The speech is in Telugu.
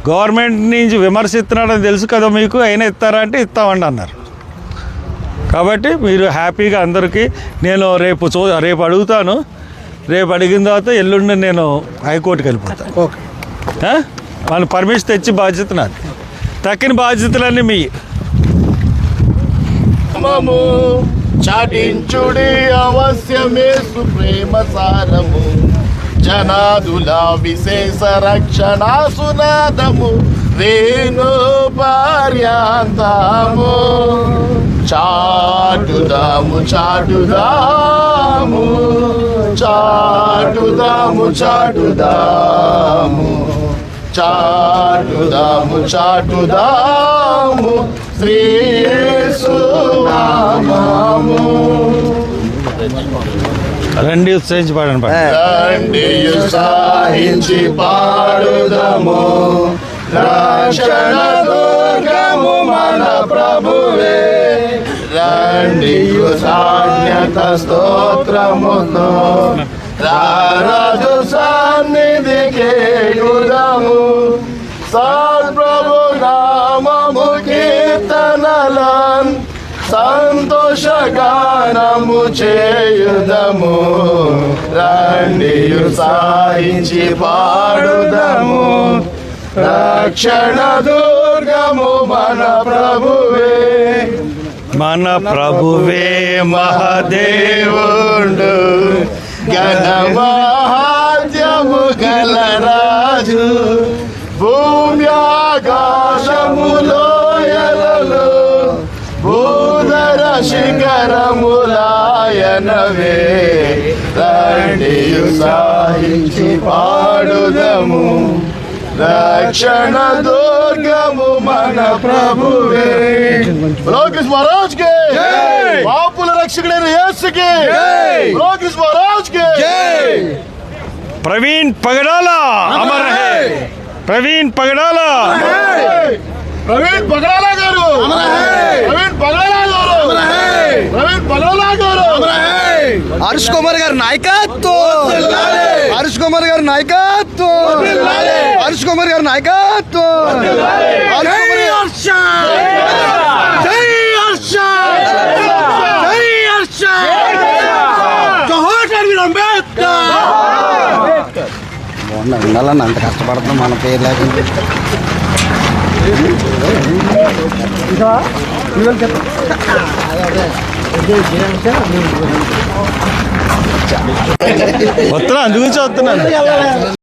గవర్నమెంట్ నుంచి విమర్శిస్తున్నాడని తెలుసు కదా మీకు, అయినా ఇస్తారా అంటే ఇస్తామండి అన్నారు. కాబట్టి మీరు హ్యాపీగా అందరికీ నేను రేపు అడుగుతాను. రేపు అడిగిన తర్వాత ఎల్లుండి నేను హైకోర్టుకి వెళ్ళిపోతాను. ఓకే, వాళ్ళు పర్మిషన్ తెచ్చి బాధ్యత నాది. తక్కిన బాధ్యతలన్నీ మీ చాటించుడి అవశ్యమే సుప్రేమ సారము, జనాదుల విశేష రక్షణ సునాదము, రేణు పర్యాంతము. చాటుదాము చాటుదాము చాటుదాము చాటుదాము చాటుదాము చాటుదాము శ్రీ యేసు నామము. రండి ఉత్సహించి పాడండి. రండి ఉత్సాహించి పాడుదము, రక్షణ దుర్గము మన ప్రభువే. రండి సాజ్ఞత స్తోత్రముతో రాజు సన్నిధికి యుధము, సద్ప్రభు నామము కీర్తనలన్ సంతోష గానము చేయుదము. రండి ఉత్సాహించి పాడుదము, రక్షణ దుర్గము మన ప్రభువే. మన ప్రభువే మహాదేవుడు, ఘనమహాత్యము గల రాజు, భూమి ఆకాశములోయలలో భూధర శిఖరములాయనవే. రండి ఉత్సాహించి పాడుదము, రక్షణ దుర్గము మన ప్రభువే. లోకేష్ మహారాజ్ కే పాపుల రక్షకుడైన యేసుకి, లోకేష్ మహారాజ్ కే. ప్రవీణ్ పగడాల అమర్ హై, ప్రవీణ్ పగడాల, ప్రవీణ్ పగడాల గారు, ప్రవీణ్ పగడాల గారు, ప్రవీణ్ పగడాల గారు. హరీష్ కుమార్ గారి నాయకత్వం, హరీష్ కుమార్ గారి నాయకత్వం, హరీష్ కుమార్ గారి నాయకత్వం. ఉండాలన్న అంత కష్టపడుతున్నాం మన పేరు లేకుండా. వస్తున్నా అందుగురించి వస్తున్నాను.